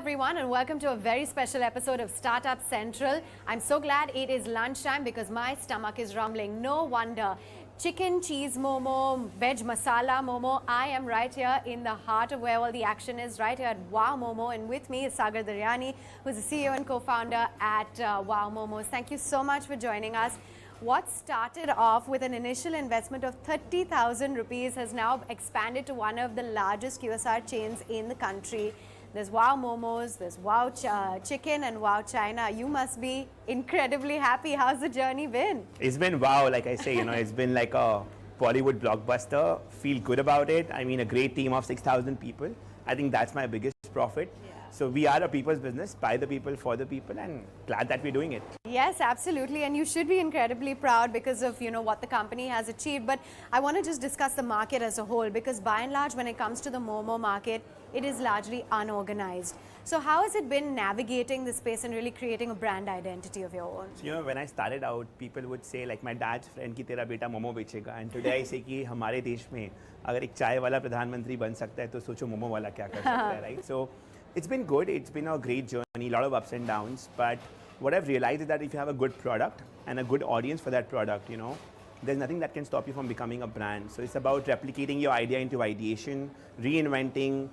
everyone, and welcome to a very special episode of Startup Central. I'm so glad it is lunchtime because my stomach is rumbling. No wonder. Chicken, cheese momo, veg masala momo. I am right here in the heart of where all the action is, right here at Wow Momo. And with me is Sagar Daryani, who's the CEO and co-founder at Wow Momos. Thank you so much for joining us. What started off with an initial investment of 30,000 rupees has now expanded to one of the largest QSR chains in the country. There's Wow Momos, there's Wow Chicken and Wow China. You must be incredibly happy. How's the journey been? It's been wow, like I say, it's been like a Bollywood blockbuster. Feel good about it. I mean, a great team of 6,000 people. I think that's my biggest profit. So we are a people's business, by the people, for the people, and glad that we're doing it. Yes, absolutely. And you should be incredibly proud because of, what the company has achieved. But I want to just discuss the market as a whole, because by and large, when it comes to the Momo market, it is largely unorganized. So how has it been navigating this space and really creating a brand identity of your own? So, when I started out, people would say, like my dad's friend, ki tera beta Momo bechega. And today I say कि हमारे देश में अगर एक चाय वाला प्रधानमंत्री बन सकता है तो सोचो मोमो वाला क्या कर सकता है, right? So it's been good. It's been a great journey, a lot of ups and downs. But what I've realized is that if you have a good product and a good audience for that product, there's nothing that can stop you from becoming a brand. So it's about replicating your idea into ideation, reinventing,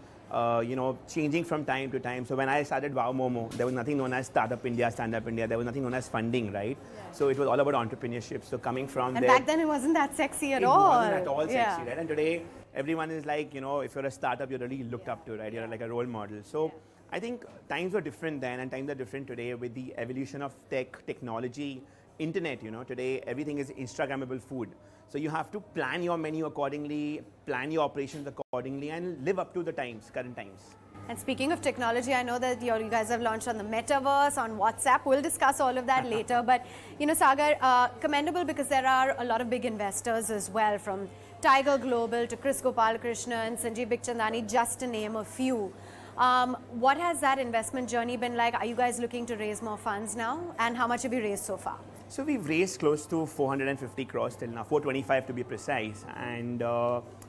changing from time to time. So when I started Wow Momo, there was nothing known as Startup India, Stand Up India. There was nothing known as funding, right? Yeah. So it was all about entrepreneurship. So coming from and there. Back then it wasn't that sexy at all. It wasn't at all sexy, right? And today, everyone is like, if you're a startup, you're really looked up to, right? You're like a role model. So I think times were different then and times are different today with the evolution of technology, internet, today everything is Instagrammable food. So you have to plan your menu accordingly, plan your operations accordingly, and live up to the times, current times. And speaking of technology, I know that you guys have launched on the metaverse, on WhatsApp. We'll discuss all of that later. But, Sagar, commendable because there are a lot of big investors as well, from Tiger Global to Chris Gopalakrishnan, Sanjeev Bikhchandani, just to name a few. What has that investment journey been like? Are you guys looking to raise more funds now? And how much have you raised so far? So we've raised close to 450 crores till now, 425 to be precise. And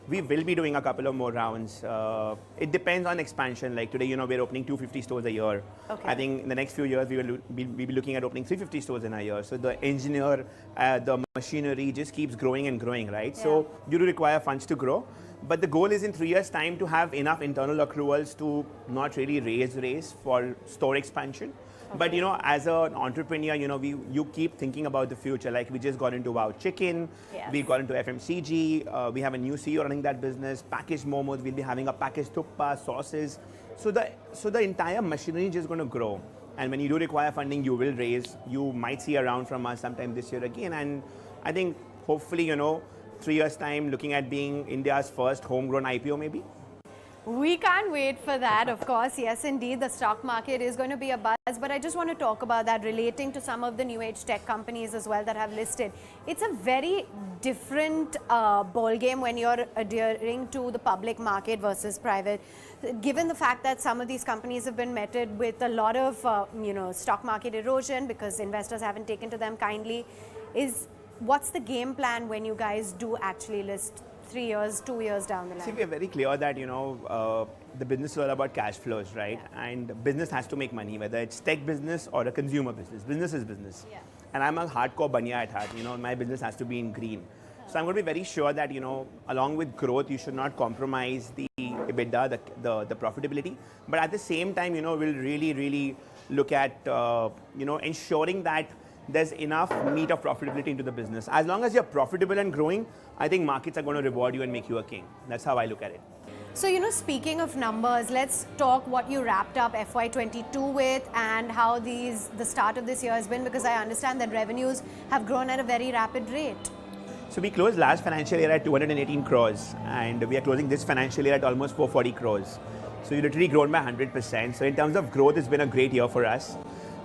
we will be doing a couple of more rounds. It depends on expansion. Like today, we're opening 250 stores a year. Okay. I think in the next few years, we'll be looking at opening 350 stores in a year. So the engineer, the machinery just keeps growing and growing, right? Yeah. So you do require funds to grow. But the goal is in 3 years' time to have enough internal accruals to not really raise for store expansion. Okay. But as an entrepreneur, you keep thinking about the future. Like we just got into Wow Chicken, yes. We got into FMCG, we have a new CEO running that business, packaged momos, we'll be having a packaged thuppa, sauces. So the entire machinery is just going to grow. And when you do require funding, you will raise. You might see a round from us sometime this year again. And I think hopefully, 3 years time, looking at being India's first homegrown IPO maybe. We can't wait for that, of course. Yes, indeed, the stock market is going to be a buzz. But I just want to talk about that relating to some of the new age tech companies as well that have listed. It's a very different ball game when you're adhering to the public market versus private. Given the fact that some of these companies have been met with a lot of, stock market erosion because investors haven't taken to them kindly, what's the game plan when you guys do actually list 3 years, 2 years down the line? See, we are very clear that, the business is all about cash flows, right? Yeah. And business has to make money, whether it's tech business or a consumer business. Business is business. Yeah. And I'm a hardcore banya at heart. My business has to be in green. So I'm going to be very sure that, along with growth, you should not compromise the EBITDA, the profitability. But at the same time, we'll really, really look at, ensuring that there's enough meat of profitability into the business. As long as you're profitable and growing, I think markets are going to reward you and make you a king. That's how I look at it. So, speaking of numbers, let's talk what you wrapped up FY22 with and how the start of this year has been, because I understand that revenues have grown at a very rapid rate. So we closed last financial year at 218 crores and we are closing this financial year at almost 440 crores. So you literally grown by 100%. So in terms of growth, it's been a great year for us.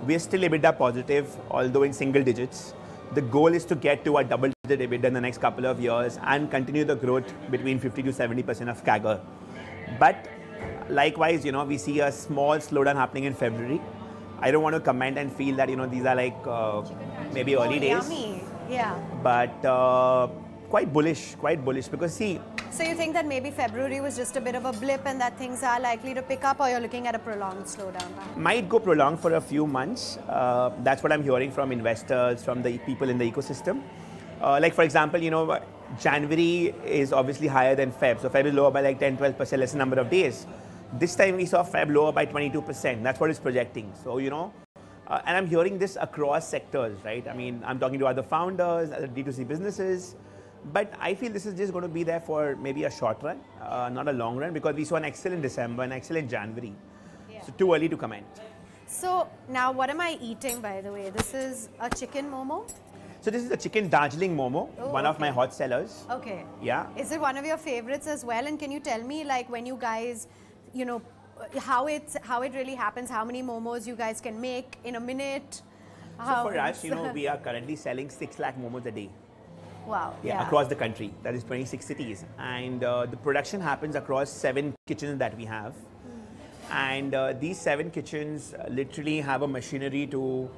We are still EBITDA positive, although in single digits. The goal is to get to a double-digit EBITDA in the next couple of years and continue the growth between 50 to 70% of CAGR. But likewise, we see a small slowdown happening in February. I don't want to comment and feel that, these are like maybe early days. Yummy. Yeah. But quite bullish because see, So you think that maybe February was just a bit of a blip and that things are likely to pick up, or you're looking at a prolonged slowdown? Might go prolonged for a few months. That's what I'm hearing from investors, from the people in the ecosystem. Like for example, January is obviously higher than Feb. So Feb is lower by like 10-12% less number of days. This time we saw Feb lower by 22%. That's what it's projecting. So, and I'm hearing this across sectors, right? I mean, I'm talking to other founders, other D2C businesses. But I feel this is just going to be there for maybe a short run, not a long run, because we saw an excellent December, an excellent January. Yeah. So too early to comment. So now what am I eating, by the way? This is a chicken momo? So this is a chicken Darjeeling momo, one of my hot sellers. Okay. Yeah. Is it one of your favorites as well? And can you tell me, like, when you guys, how it really happens, how many momos you guys can make in a minute? So for us, we are currently selling 6 lakh momos a day. Wow. Yeah, across the country. That is 26 cities. And the production happens across 7 kitchens that we have. And these 7 kitchens literally have a machinery to,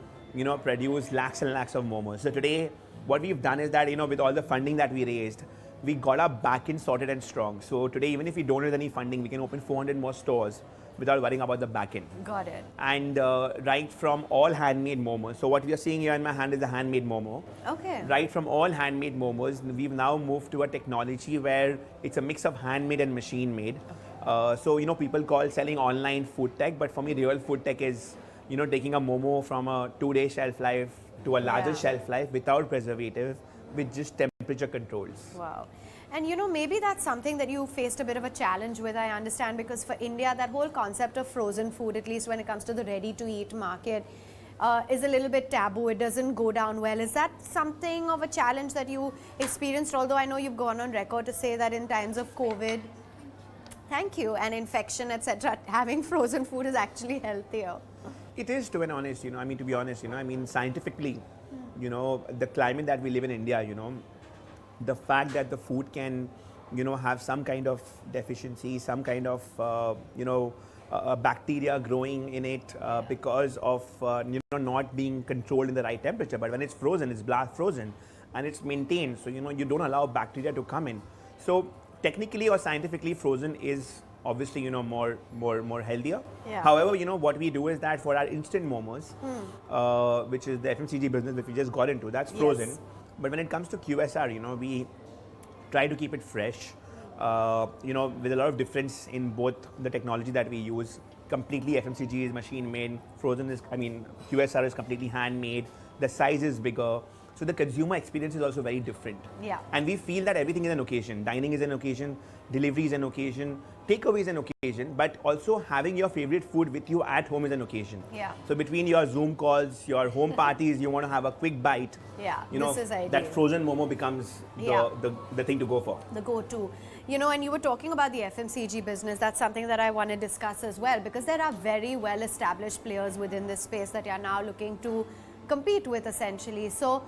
produce lakhs and lakhs of momos. So today, what we've done is that, with all the funding that we raised, we got our back end sorted and strong. So today, even if we don't raise any funding, we can open 400 more stores without worrying about the back end. Got it. And right from all handmade momos. So what we are seeing here in my hand is a handmade momo. Okay. Right from all handmade momos, we've now moved to a technology where it's a mix of handmade and machine made. So people call selling online food tech, but for me, real food tech is taking a momo from a 2-day shelf life to a larger shelf life without preservative, with just temperature controls. Wow. And maybe that's something that you faced a bit of a challenge with, I understand, because for India, that whole concept of frozen food, at least when it comes to the ready-to-eat market, is a little bit taboo. It doesn't go down well. Is that something of a challenge that you experienced? Although I know you've gone on record to say that in times of COVID, thank you, and infection, etc., having frozen food is actually healthier. It is, to be honest, to be honest, scientifically, the climate that we live in India, the fact that the food can, have some kind of deficiency, some kind of, bacteria growing in it because of, not being controlled in the right temperature. But when it's frozen, it's blast frozen and it's maintained. So, you don't allow bacteria to come in. So technically or scientifically, frozen is obviously, more healthier. Yeah. However, what we do is that for our instant momos, which is the FMCG business which we just got into, that's frozen. Yes. But when it comes to QSR, we try to keep it fresh, with a lot of difference in both the technology that we use. Completely FMCG is machine made, frozen is, QSR is completely handmade, the size is bigger. So the consumer experience is also very different. Yeah. And we feel that everything is an occasion. Dining is an occasion, delivery is an occasion, takeaway is an occasion, but also having your favorite food with you at home is an occasion. Yeah. So between your Zoom calls, your home parties, you want to have a quick bite. Yeah, this is ideal. That frozen momo becomes the thing to go for. The go-to. And you were talking about the FMCG business. That's something that I want to discuss as well, because there are very well-established players within this space that are now looking to compete with, essentially. So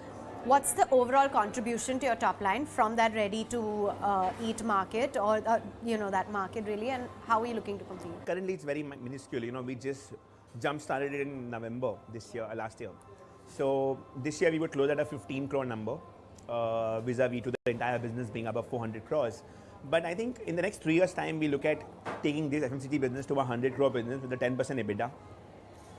what's the overall contribution to your top line from that ready-to-eat market, or that market really, and how are you looking to compete? Currently, it's very minuscule. We just jump-started it in November last year. So this year we would close at a 15 crore number, vis-a-vis to the entire business being above 400 crores. But I think in the next 3 years' time, we look at taking this FMCG business to a 100 crore business with a 10% EBITDA.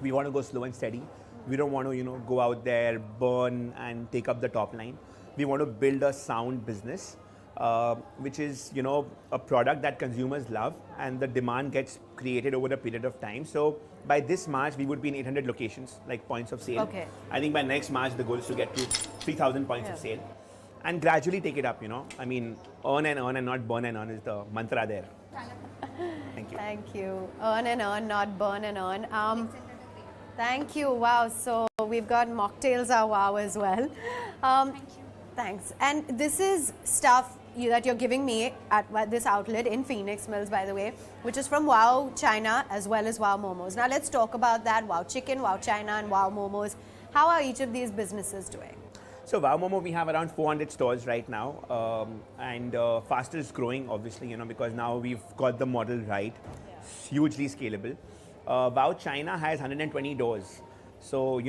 We want to go slow and steady. We don't want to, go out there, burn and take up the top line. We want to build a sound business, which is, a product that consumers love and the demand gets created over a period of time. So by this March, we would be in 800 locations, like points of sale. Okay. I think by next March, the goal is to get to 3,000 points of sale and gradually take it up, earn and not burn and earn is the mantra there. Thank you. Thank you. Earn and earn, not burn and earn. Thank you. Wow. So we've got mocktails are wow as well. Thank you. Thanks. And this is stuff that you're giving me at this outlet in Phoenix Mills, by the way, which is from Wow China as well as Wow Momos. Now let's talk about that. Wow Chicken, Wow China and Wow Momos. How are each of these businesses doing? So Wow Momo, we have around 400 stores right now, and fastest growing, obviously, because now we've got the model right. It's hugely scalable. Wow China has 120 doors. So,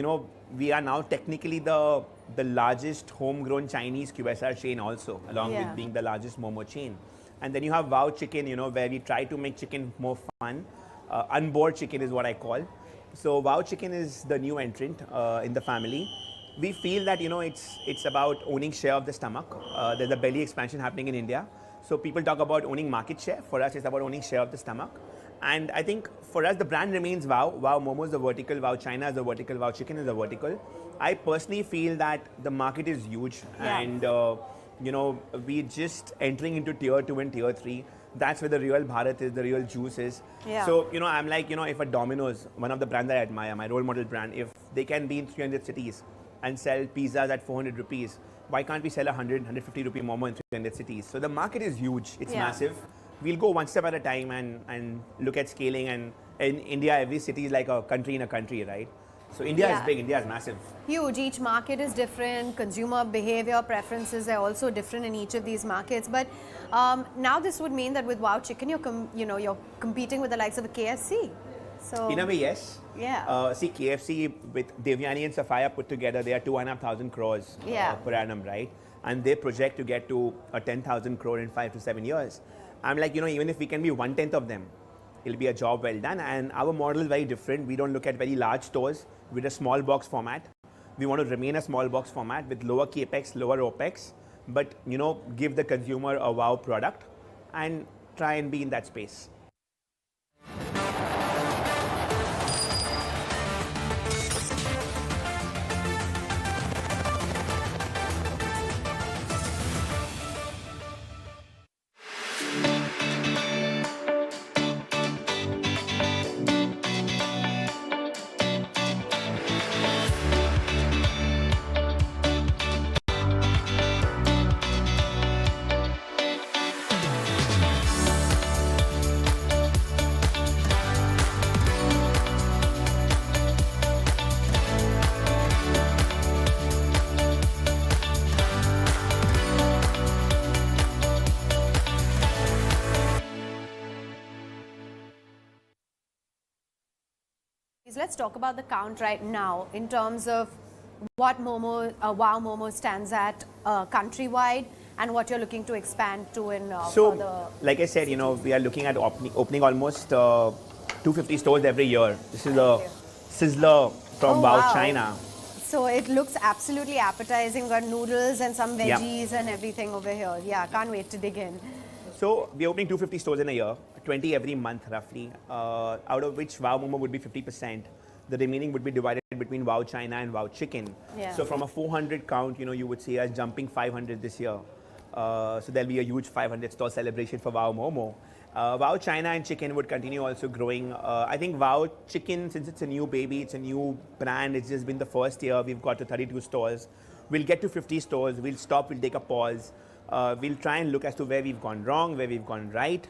we are now technically the largest homegrown Chinese QSR chain also, along with being the largest Momo chain. And then you have Wow Chicken, where we try to make chicken more fun. Unboard chicken is what I call. So Wow Chicken is the new entrant in the family. We feel that it's about owning share of the stomach. There's a belly expansion happening in India. So people talk about owning market share. For us, it's about owning share of the stomach. And I think for us, the brand remains Wow. Wow Momo is a vertical, Wow China is a vertical, Wow Chicken is a vertical. I personally feel that the market is huge, and we're just entering into tier 2 and tier 3. That's where the real Bharat is, the real juice is. Yeah. So, I'm like, if a Domino's, one of the brands I admire, my role model brand, if they can be in 300 cities and sell pizzas at 400 rupees, why can't we sell 100, 150 rupee Momo in 300 cities? So the market is huge, it's massive. We'll go one step at a time and look at scaling, and in India, every city is like a country in a country, right? So India is big, India is massive. Huge. Each market is different. Consumer behavior, preferences are also different in each of these markets. But now this would mean that with Wow Chicken, you're competing with the likes of a KFC. So in a way, yes. Yeah. See, KFC with Devyani and Safaya put together, they are 2,500 crores per annum, right? And they project to get to a 10,000 crore in 5 to 7 years. I'm like, even if we can be 1/10 of them, it'll be a job well done. And our model is very different. We don't look at very large stores with a small box format. We want to remain a small box format with lower capex, lower opex, but give the consumer a wow product and try and be in that space. Let's talk about the count right now in terms of what Wow Momo stands at countrywide and what you're looking to expand to in So, like I said, we are looking at opening almost 250 stores every year. This is a sizzler from Wow China. So it looks absolutely appetizing. Got noodles and some veggies and everything over here. Yeah, can't wait to dig in. So we're opening 250 stores in a year, 20 every month roughly, out of which Wow Momo would be 50%. The remaining would be divided between Wow China and Wow Chicken. Yeah. So from a 400 count, you would see us jumping 500 this year. So there'll be a huge 500 store celebration for Wow Momo. Wow China and Chicken would continue also growing. I think Wow Chicken, since it's a new baby, it's a new brand, it's just been the first year, we've got to 32 stores. We'll get to 50 stores, we'll stop, we'll take a pause. We'll try and look as to where we've gone wrong, where we've gone right.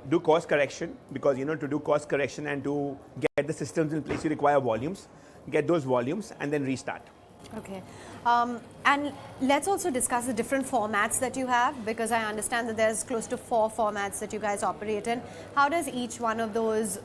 Do course correction, because to do course correction and to get the systems in place, you require volumes. Get those volumes and then restart. Okay. And let's also discuss the different formats that you have, because I understand that there's close to 4 formats that you guys operate in. How does each one of those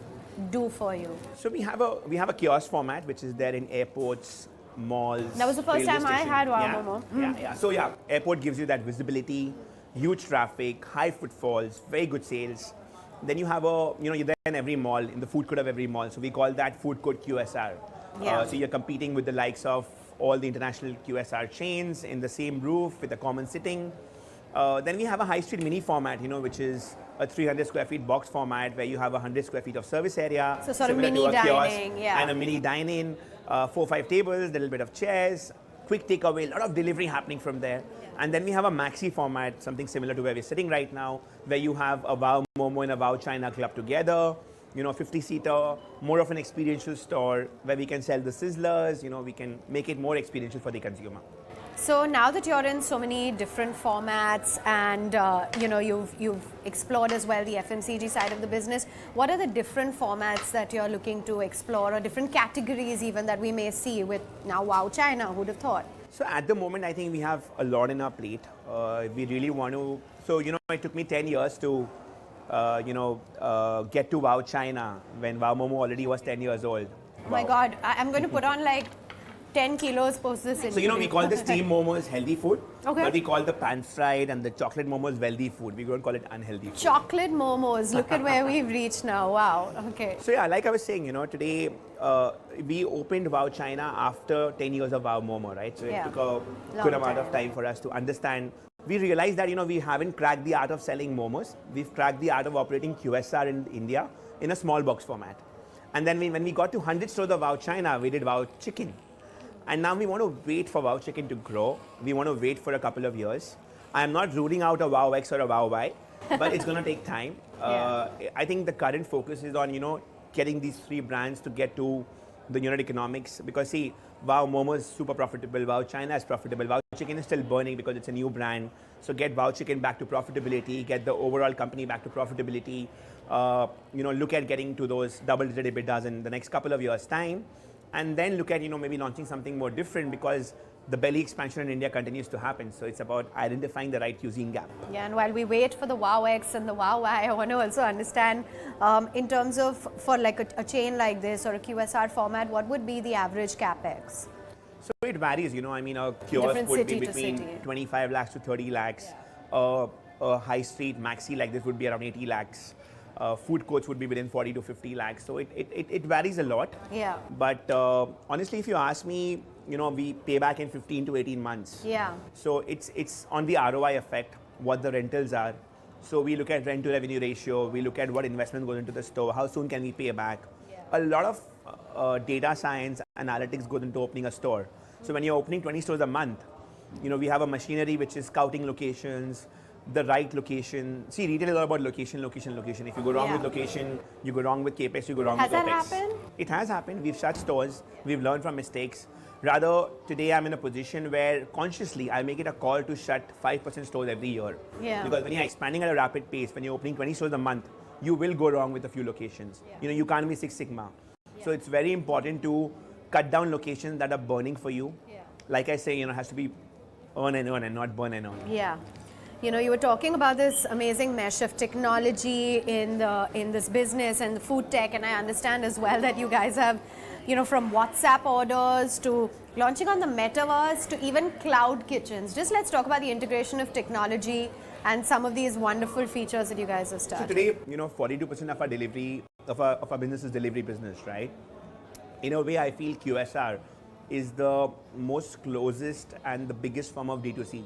do for you? So we have a kiosk format, which is there in airports, malls. That was the first time I had Wow Momo. Yeah. So airport gives you that visibility, huge traffic, high footfalls, very good sales. Then you have you're there in every mall, in the food court of every mall. So we call that food court QSR. So you're competing with the likes of all the international QSR chains in the same roof with a common sitting. Then we have a high street mini format, which is a 300 square feet box format where you have 100 square feet of service area. So sort of mini dining, and a mini dine-in, 4 or 5 tables, a little bit of chairs, quick takeaway, a lot of delivery happening from there. And then we have a maxi format, something similar to where we're sitting right now, where you have a Wow Momo and a Wow China club together, 50-seater, more of an experiential store where we can sell the sizzlers, we can make it more experiential for the consumer. So now that you're in so many different formats and you've explored as well the FMCG side of the business, what are the different formats that you're looking to explore, or different categories even that we may see with now Wow China? Who'd have thought? So at the moment, I think we have a lot in our plate. We really want to. So it took me 10 years to get to Wow China when Wow Momo already was 10 years old. Oh my God, I'm going to put on like 10 kilos post this So, interview. we call the steam momos healthy food, Okay. but we call the pan-fried and the chocolate momos wealthy food. We don't call it unhealthy food. Chocolate momos. Look at where we've reached now. Wow. Okay. So yeah, like I was saying, today we opened Wow China after 10 years of Wow Momo, right? So it Yeah. took a Long good amount time. of time for us to understand. We realized that, we haven't cracked the art of selling momos. We've cracked the art of operating QSR in India in a small box format. And then when we got to 100 stores of Wow China, we did Wow Chicken. And now we want to wait for Wow Chicken to grow. We want to wait for a couple of years. I'm not ruling out a Wow X or a Wow Y, but it's going to take time. I think the current focus is on, getting these three brands to get to the unit economics. Because see, Wow Momo is super profitable. Wow China is profitable. Wow Chicken is still burning because it's a new brand. So get Wow Chicken back to profitability, get the overall company back to profitability. Look at getting to those double-digit EBITDAs in the next couple of years' time. And then look at, maybe launching something more different because the belly expansion in India continues to happen. So it's about identifying the right using gap. Yeah, and while we wait for the Wow X and the Wow Y, I want to also understand in terms of for like a chain like this or a QSR format, what would be the average capex? So it varies, a kiosk Different would be city to between city. 25 lakhs to 30 lakhs. A high street maxi like this would be around 80 lakhs. Food courts would be within 40 to 50 lakhs. So it varies a lot. Yeah. But honestly, if you ask me, we pay back in 15 to 18 months. Yeah. So it's on the ROI effect, what the rentals are. So we look at rent to revenue ratio, we look at what investment goes into the store, how soon can we pay back. A lot of data science analytics goes into opening a store. So when you're opening 20 stores a month, we have a machinery which is scouting locations, the right location. See, retail is all about location, location, location. If you go wrong with location, you go wrong with capex, you go wrong Has with that OPEX. happened? It has happened. We've shut stores. We've learned from mistakes. Rather, today I'm in a position where consciously I make it a call to shut 5% stores every year. Yeah. Because when you're expanding at a rapid pace, when you're opening 20 stores a month, you will go wrong with a few locations. You can't be Six Sigma. So it's very important to cut down locations that are burning for you. Like I say, it has to be earn and not burn and earn. Yeah. You were talking about this amazing mesh of technology in this business and the food tech, and I understand as well that you guys have, from WhatsApp orders to launching on the metaverse to even cloud kitchens. Just let's talk about the integration of technology and some of these wonderful features that you guys have started. So today, 42% of our delivery of our business is delivery business, right? In a way, I feel QSR is the most closest and the biggest form of D2C.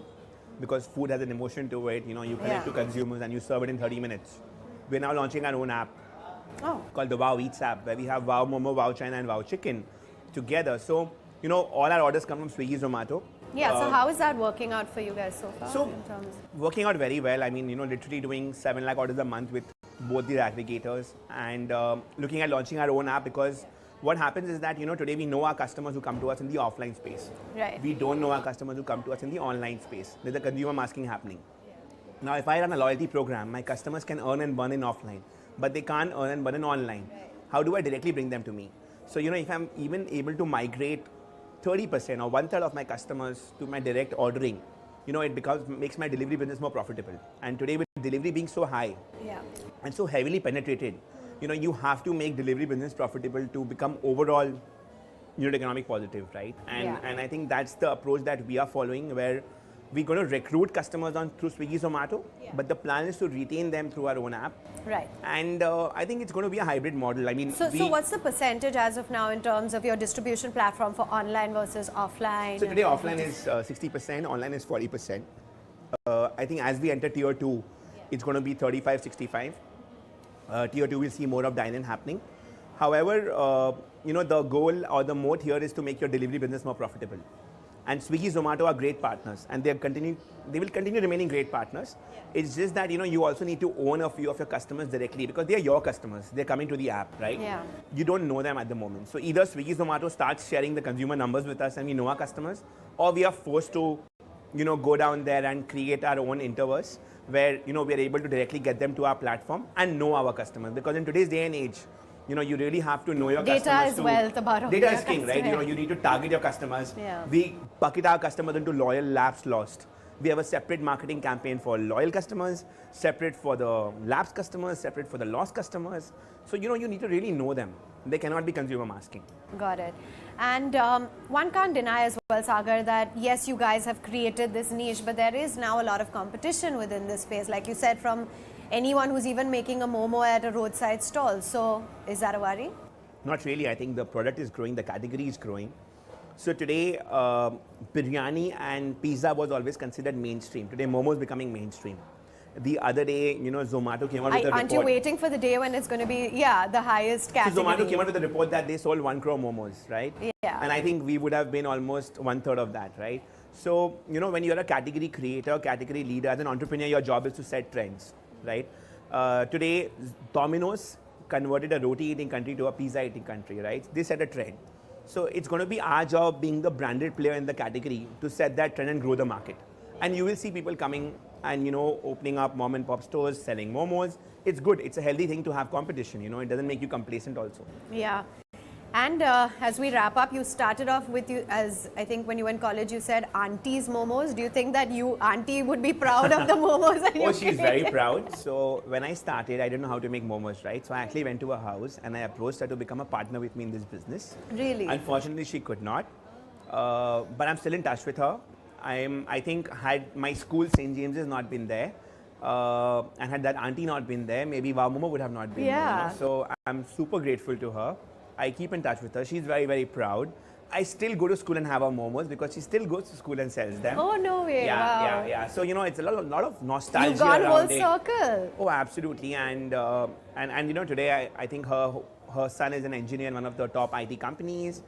Because food has an emotion to it, you connect to consumers and you serve it in 30 minutes. We're now launching our own app called the Wow Eats app, where we have Wow Momo, Wow China and Wow Chicken together. So, all our orders come from Swiggy, Zomato. Yeah, so how is that working out for you guys so far? So, working out very well. I mean, literally doing 7 lakh orders a month with both the aggregators and looking at launching our own app because what happens is that, today we know our customers who come to us in the offline space. Right. We don't know our customers who come to us in the online space. There's a consumer masking happening. Now, if I run a loyalty program, my customers can earn and burn in offline, but they can't earn and burn in online. How do I directly bring them to me? So, if I'm even able to migrate 30% or 1/3 of my customers to my direct ordering, it makes my delivery business more profitable. And today with delivery being so high and so heavily penetrated, you have to make delivery business profitable to become overall unit economic positive, right? And I think that's the approach that we are following, where we're going to recruit customers through Swiggy, Zomato, but the plan is to retain them through our own app. Right. And I think it's going to be a hybrid model. I mean, so what's the percentage as of now in terms of your distribution platform for online versus offline? So today offline is 60%, online is 40%. I think as we enter tier 2, it's going to be 35-65. Tier 2 will see more of dine-in happening. However, the goal or the moat here is to make your delivery business more profitable. And Swiggy, Zomato are great partners, and they will continue remaining great partners. It's just that you also need to own a few of your customers directly because they are your customers. They're coming to the app, right? Yeah. You don't know them at the moment. So either Swiggy, Zomato starts sharing the consumer numbers with us and we know our customers, or we are forced to go down there and create our own interverse where we are able to directly get them to our platform and know our customers. Because in today's day and age, you really have to know your customers. Data is wealth about all Data your is king, right? customers. You need to target your customers. Yeah. We bucket our customers into loyal, lapsed, lost. We have a separate marketing campaign for loyal customers, separate for the lapsed customers, separate for the lost customers. So, you need to really know them. They cannot be consumer masking. Got it. And one can't deny as well, Sagar, that yes, you guys have created this niche, but there is now a lot of competition within this space. Like you said, from anyone who's even making a momo at a roadside stall. So is that a worry? Not really. I think the product is growing, the category is growing. So today, biryani and pizza was always considered mainstream. Today, momo is becoming mainstream. The other day, Zomato came out with a report. Aren't you waiting for the day when it's going to be, the highest category? So Zomato came out with a report that they sold 1 crore momos, right? Yeah. And I think we would have been almost 1/3 of that, right? So, when you're a category creator, category leader, as an entrepreneur, your job is to set trends, right? Today, Domino's converted a roti eating country to a pizza eating country, right? They set a trend. So it's going to be our job, being the branded player in the category, to set that trend and grow the market. And you will see people coming and opening up mom and pop stores, selling momos. It's good. It's a healthy thing to have competition. It doesn't make you complacent also. Yeah. And as we wrap up, you started off with as I think when you were in college, you said auntie's momos. Do you think that auntie would be proud of the momos? Oh, she's very proud. So when I started, I didn't know how to make momos, right? So I actually went to her house and I approached her to become a partner with me in this business. Really? Unfortunately, she could not. But I'm still in touch with her. I think had my school, St. James's, not been there, and had that auntie not been there, maybe Wow Momo would have not been there. So I'm super grateful to her. I keep in touch with her. She's very, very proud. I still go to school and have her momos because she still goes to school and sells them. Oh, no way. Wow. Yeah. So, it's a lot of nostalgia. You've gone around full circle. Oh, absolutely. And today I think her son is an engineer in one of the top IT companies.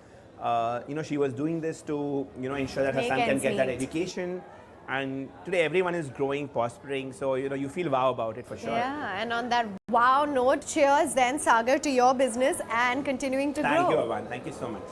She was doing this to, ensure that her son can get that education. And today everyone is growing, prospering. So, you feel wow about it for sure. Yeah, and on that wow note, cheers then, Sagar, to your business and continuing to grow. Thank you, Avanne. Thank you so much.